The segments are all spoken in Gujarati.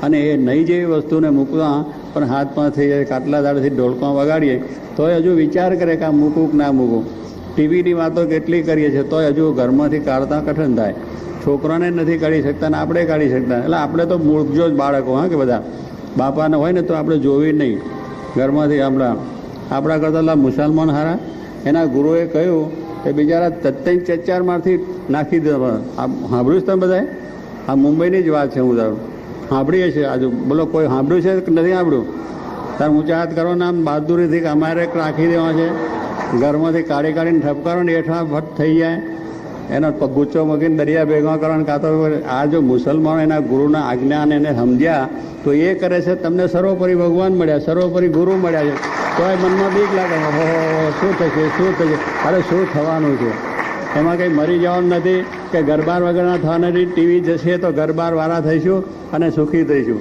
અને એ નહીં જેવી વસ્તુને મૂકવા પણ હાથમાં થઈ જાય, કાટલા દાડથી ઢોલકા વગાડીએ તોય હજુ વિચાર કરે કે આ મૂકવું કે ના મૂકવું. ટીવીની વાતો કેટલી કરીએ છીએ તોય હજુ ઘરમાંથી કાઢતા કઠણ થાય. છોકરાને નથી કાઢી શકતા ને આપણે કાઢી શકતા. એટલે આપણે તો મૂળજો જ બાળકો, હા, કે બધા બાપાને હોય ને તો આપણે જોવી નહીં ઘરમાંથી. આપણા કરતાં મુસલમાન હારા. એના ગુરુએ કહ્યું કે બિચારા તત્તઈ ચચારમાંથી નાખી દે. સાંભળ્યું છે તમે બધાએ? આ મુંબઈની જ વાત છે. હું તારું સાંભળીએ છીએ. આજુ બોલો, કોઈ સાંભળ્યું છે કે નથી સાંભળ્યું? તાર ઊંચા હાથ કરો ને આમ બહાદુરીથી કે અમારે રાખી દેવા છે. ઘરમાંથી કાઢી કાઢીને ઠપકારો ને હેઠા ભટ્ટ થઈ જાય. એનો ગુચ્ચો મૂકીને દરિયા ભેગા કરવાનો. કાં તો આ જો મુસલમાનો એના ગુરુના આજ્ઞાને એને સમજ્યા તો એ કરે છે. તમને સર્વોપરી ભગવાન મળ્યા, સર્વોપરી ગુરુ મળ્યા છે, તોય મનમાં બીક લાગે, હો શું થશે, શું થશે, અરે શું થવાનું છે. એમાં કંઈ મરી જવાનું નથી કે ઘરબાર વગરના થવાના નથી. ટીવી જશે તો ઘરબારવાળા થઈશું અને સુખી થઈશું.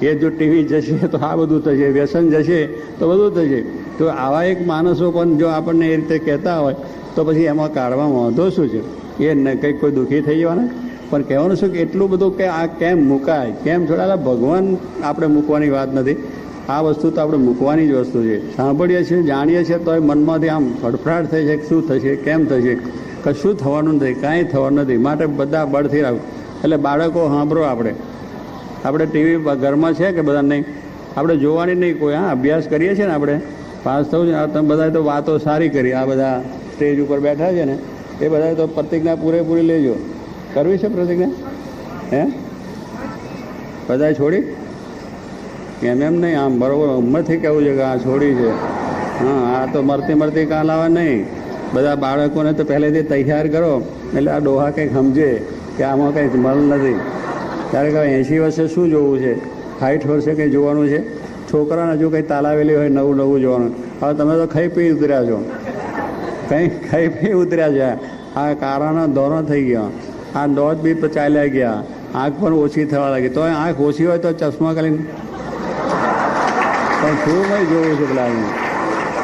એ જો ટીવી જશે તો આ બધું થશે, વ્યસન જશે તો બધું થશે. તો આવા એક માણસો પણ જો આપણને એ રીતે કહેતા હોય તો પછી એમાં કાઢવામાં વાંધો શું છે? એ કંઈક કોઈ દુઃખી થઈ જવાના. પણ કહેવાનું શું કે એટલું બધું કે આ કેમ મુકાય, કેમ છોડાયેલા? ભગવાન આપણે મૂકવાની વાત નથી. આ વસ્તુ તો આપણે મૂકવાની જ વસ્તુ છે. સાંભળીએ છીએ, જાણીએ છીએ તોય મનમાંથી આમ ફડફડાટ થઈ છે. શું થશે, કેમ થશે? કશું થવાનું નથી, કાંઈ થવાનું નથી. માટે બધા બળથી રાખ. એટલે બાળકો સાંભળો, આપણે ટીવી ઘરમાં છે કે બધા નહીં? આપણે જોવાની નહીં કોઈ. હા, અભ્યાસ કરીએ છીએ ને આપણે, પાસ થવું છે. તમે બધા તો વાતો સારી કરી. આ બધા સ્ટેજ ઉપર બેઠા છે ને એ બધા તો પ્રતિજ્ઞા પૂરેપૂરી લેજો. કરવી છે પ્રતિજ્ઞા? હે બધા છોડી? એમ નહીં, આમ બરાબર ઉંમરથી કહેવું છે કે આ છોડી છે. હા, આ તો મરતી કાં લાવવા નહીં. બધા બાળકોને તો પહેલેથી તૈયાર કરો એટલે આ ડોહા કંઈક સમજે કે આમાં કંઈક મલ નથી. ત્યારે કહે 80 વર્ષે શું જોવું છે, 60 વર્ષે કંઈ જોવાનું છે? છોકરાને હજુ કંઈ તાલાવેલી હોય નવું જોવાનું. હવે તમે તો ખાઈ પી ઉતર્યા છો, ખાઈ પી ઉતર્યા છે. આ કારાના દોરો થઈ ગયા, આ દોધ બી ચાલ્યા ગયા, આંખ પણ ઓછી થવા લાગી. તો આંખ ઓછી હોય તો ચશ્મા કરીને પણ શું ભાઈ જોવું છે પેલા?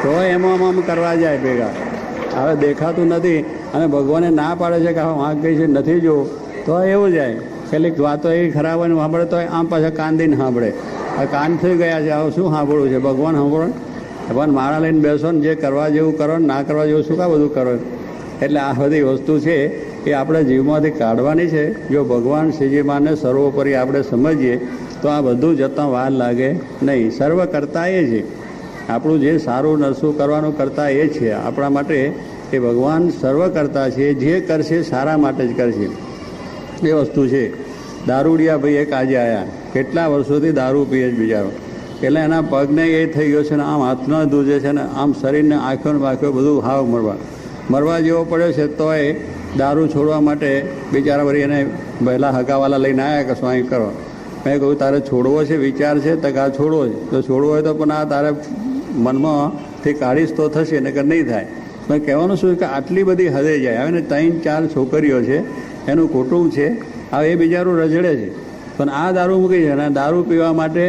તો એમાં આમ કરવા જાય ભેગા. હવે દેખાતું નથી અને ભગવાને ના પાડે છે કે આંખ ગઈ છે નથી જોવું, તો એવું જાય. કેટલીક વાતો એ ખરાબ હોય ને સાંભળે તો આમ પાછા કાન દઈને સાંભળે. આ કાન થઈ ગયા છે, હવે શું સાંભળવું છે? ભગવાન સાંભળો. પણ માળા લઈને બેસો ને જે કરવા જેવું કરો ને ના કરવા જેવું શું કાં બધું કરો? એટલે આ બધી વસ્તુ છે એ આપણે જીવમાંથી કાઢવાની છે. જો ભગવાન શ્રીજીમાને સર્વોપરી આપણે સમજીએ તો આ બધું જતાં વાર લાગે નહીં. સર્વ કરતા એ છે. આપણું જે સારું નરસું કરવાનું કરતા એ છે. આપણા માટે એ ભગવાન સર્વ કરતા છે. જે કરશે સારા માટે જ કરશે. એ વસ્તુ છે. દારૂડિયા ભાઈ એક આજે આવ્યા, કેટલા વર્ષોથી દારૂ પીએ જ બિચારો. એટલે એના પગને એ થઈ ગયો છે ને આમ હાથનો ધૂજે છે ને આમ શરીરને આંખો ને બાંખો બધું હાવ મરવા જેવો પડ્યો છે. તોય દારૂ છોડવા માટે બિચારા વળી એને પહેલાં હગાવાલા લઈને આવ્યા કે સ્વાઈ કરો. મેં કહ્યું તારે છોડવો છે, વિચાર છે? તો આ છોડવો છે. તો છોડવો હોય તો પણ આ તારે મનમાંથી કાઢીશ તો થશે ને કે નહીં થાય. મેં કહેવાનું શું કે આટલી બધી હદે જાય. હવે ને 3-4 છોકરીઓ છે, એનું કુટુંબ છે. હવે એ બિચારું રજડે છે પણ આ દારૂ મૂકી છે. અને દારૂ પીવા માટે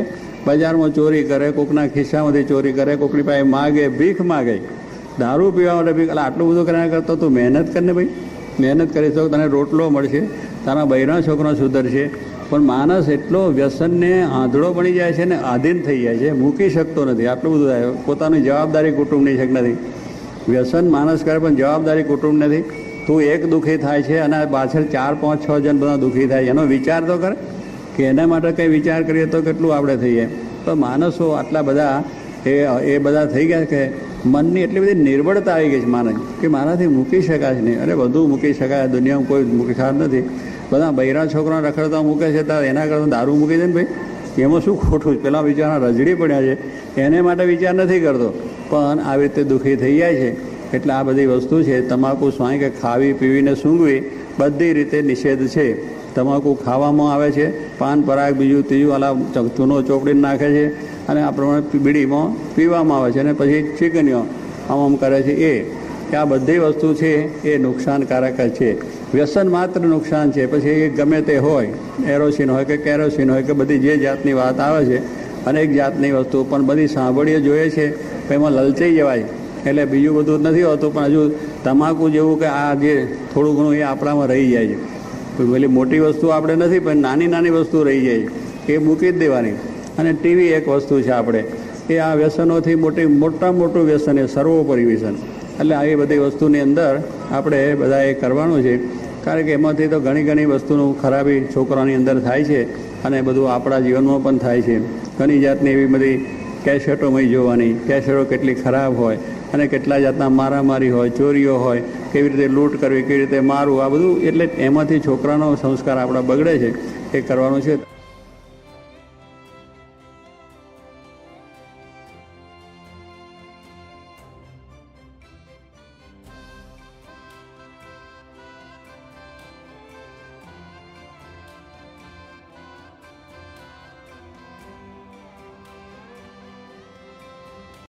બજારમાં ચોરી કરે, કોકના ખિસ્સામાંથી ચોરી કરે, કોકની પાસે માગે, ભીખ માગે. દારૂ પીવા માટે ભીખ. એટલે આટલું બધું કર્યા કરતો તું મહેનત કરીને ભાઈ. મહેનત કરીશ તો તને રોટલો મળશે, તારા બૈરા છોકરો સુધરશે. પણ માણસ એટલો વ્યસનને આંધળો બની જાય છે ને આધીન થઈ જાય છે, મૂકી શકતો નથી. આટલું બધું થાય. પોતાની જવાબદારી કુટુંબની શક નથી. વ્યસન માણસ કરે પણ જવાબદારી કુટુંબ નથી. તું એક દુઃખી થાય છે અને પાછળ 4, 5, 6 જણ બધા દુઃખી થાય. એનો વિચાર તો કરે કે એના માટે કંઈ વિચાર કરીએ તો કેટલું આપણે થઈએ. તો માણસો આટલા બધા એ બધા થઈ ગયા કે મનની એટલી બધી નિર્બળતા આવી ગઈ છે માણસ કે મારાથી મૂકી શકાય નહીં. અરે બધું મૂકી શકાય, દુનિયામાં કોઈ મૂકી શકાય નથી. બધા બૈરા છોકરા રખડતા મૂકે છે તો એના કરતાં દારૂ મૂકી દે ને ભાઈ, એમાં શું ખોટું છે? પેલા બિચારા રજડી પડ્યા છે એને માટે વિચાર નથી કરતો પણ આવી રીતે દુઃખી થઈ જાય છે. એટલે આ બધી વસ્તુ છે. તમાકુ સ્વાઈ કે ખાવી પીવીને સૂંઘવી બધી રીતે નિષેધ છે. તમાકુ ખાવામાં આવે છે, પાન પરાગ બીજું ત્રીજું આલા ચૂનો ચોપડીને નાખે છે અને આ પ્રમાણે બીડીમાં પીવામાં આવે છે અને પછી ચીકણીઓ આમ કરે છે. કે આ બધી વસ્તુ છે એ નુકસાનકારક જ છે. વ્યસન માત્ર નુકસાન છે. પછી એ ગમે તે હોય, એરોસીન હોય કે કેરોસીન હોય કે બધી જે જાતની વાત આવે છે અનેક જાતની વસ્તુ પણ બધી સાંભળીએ જોઈએ છે એમાં લલચાઈ જવાય. એટલે બીજું બધું નથી હોતું પણ હજુ તમાકુ જેવું કે આ જે થોડું ઘણું એ આપણામાં રહી જાય છે. પેલી મોટી વસ્તુ આપણે નથી પણ નાની વસ્તુ રહી જાય. એ મૂકી જ દેવાની. અને ટીવી એક વસ્તુ છે આપણે એ આ વ્યસનોથી મોટું વ્યસન એ સર્વોપરી વ્યસન. એટલે આવી બધી વસ્તુની અંદર આપણે બધા એ કરવાનું છે, કારણ કે એમાંથી તો ઘણી વસ્તુનું ખરાબી છોકરાની અંદર થાય છે અને બધું આપણા જીવનમાં પણ થાય છે. ઘણી જાતની એવી બધી કેસેટોમાં જોવાની, કેસેટો કેટલી ખરાબ હોય અને કેટલા જાતના મારામારી હોય, ચોરીઓ હોય, કેવી રીતે લૂંટ કરવી, કેવી રીતે મારવું, આ બધું એટલે એમાંથી છોકરાનો સંસ્કાર આપણા બગડે છે. એ કરવાનું છે.